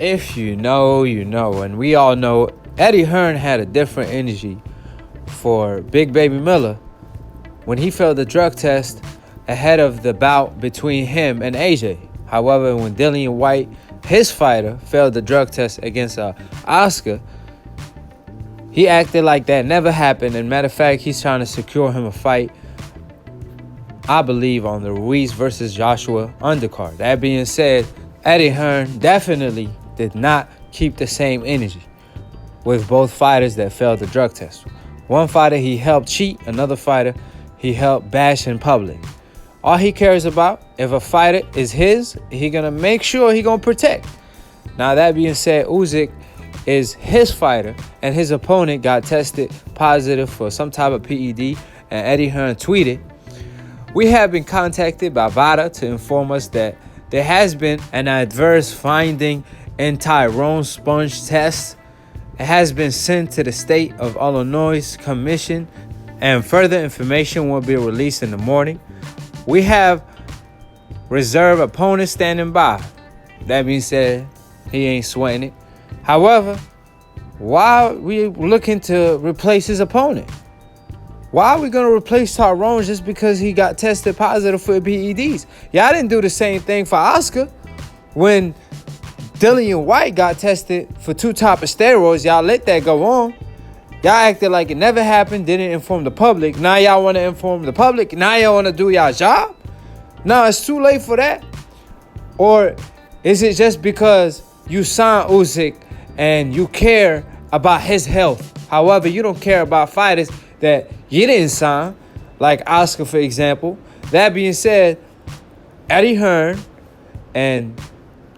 If you know, you know. And we all know Eddie Hearn had a different energy for Big Baby Miller when he failed the drug test ahead of the bout between him and AJ. However, when Dillian Whyte, his fighter, failed the drug test against Oscar, he acted like that never happened. And matter of fact, he's trying to secure him a fight, I believe, on the Ruiz versus Joshua undercard. That being said, Eddie Hearn definitely did not keep the same energy with both fighters that failed the drug test. One fighter he helped cheat, another fighter he helped bash in public. All he cares about, if a fighter is his, he gonna make sure he gonna protect. Now that being said, Usyk is his fighter, and his opponent got tested positive for some type of PED, and Eddie Hearn tweeted, "We have been contacted by VADA to inform us that there has been an adverse finding in Tyrone Spong's test. It has been sent to the State of Illinois Commission, and further information will be released in the morning. We have reserve opponents standing by." That being said, he ain't sweating it. However, why are we looking to replace his opponent? Why are we going to replace Tyrone just because he got tested positive for PEDs? Y'all didn't do the same thing for Oscar. When Dillian Whyte got tested for 2 types of steroids, y'all let that go on. Y'all acted like it never happened, didn't inform the public. Now y'all want to inform the public. Now y'all want to do y'all job. No, it's too late for that. Or is it just because you signed Usyk and you care about his health? However, you don't care about fighters that you didn't sign, like Oscar, for example. That being said, Eddie Hearn and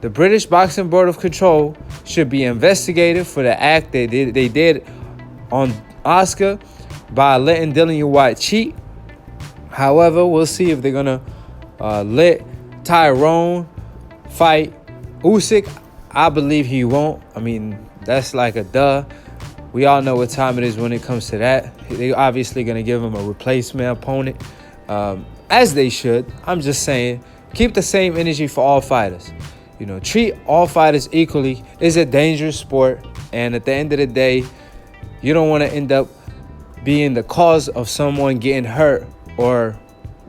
the British Boxing Board of Control should be investigated for the act they did on Oscar by letting Dillian Whyte cheat. However, we'll see if they're going to let Tyrone fight Usyk. I believe he won't. I mean, that's like a duh. We all know what time it is when it comes to that. They're obviously going to give him a replacement opponent, as they should. I'm just saying, keep the same energy for all fighters. You know, treat all fighters equally. It's a dangerous sport, and at the end of the day, you don't want to end up being the cause of someone getting hurt or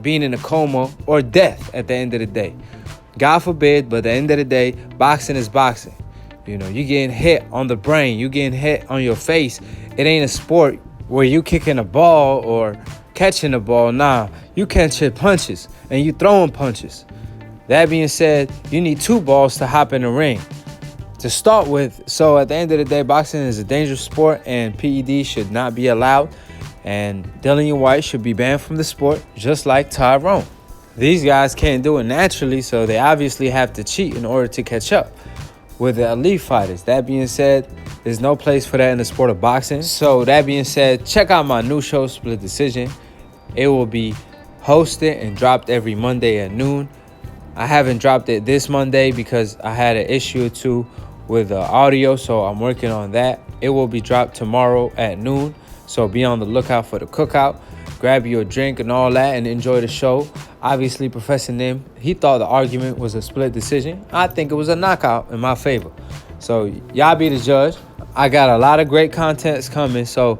being in a coma or death at the end of the day. God forbid, but at the end of the day, boxing is boxing. You know, you getting hit on the brain, you getting hit on your face. It ain't a sport where you kicking a ball or catching a ball. Nah, you catching punches and you throwing punches. That being said, you need 2 balls to hop in the ring to start with. So at the end of the day, boxing is a dangerous sport and PED should not be allowed. And Dillian Whyte should be banned from the sport, just like Tyrone. These guys can't do it naturally, so they obviously have to cheat in order to catch up with the elite fighters. That being said, there's no place for that in the sport of boxing. So that being said, check out my new show, Split Decision. It will be hosted and dropped every Monday at noon. I haven't dropped it this Monday because I had an issue or two with audio, so I'm working on that. It will be dropped tomorrow at noon, so be on the lookout for the cookout. Grab your drink and all that and enjoy the show. Obviously, Professor Nim, he thought the argument was a split decision. I think it was a knockout in my favor. So y'all be the judge. I got a lot of great contents coming, so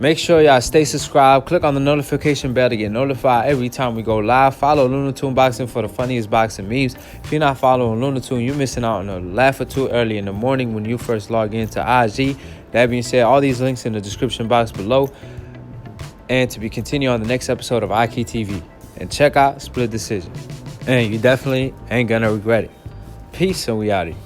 make sure y'all stay subscribed. Click on the notification bell to get notified every time we go live. Follow Looney Tune Boxing for the funniest boxing memes. If you're not following Looney Tune, you're missing out on a laugh or two early in the morning when you first log into IG. That being said, all these links in the description box below. And to be continued on the next episode of IKey TV. And check out Split Decision. And you definitely ain't gonna regret it. Peace, and we out here.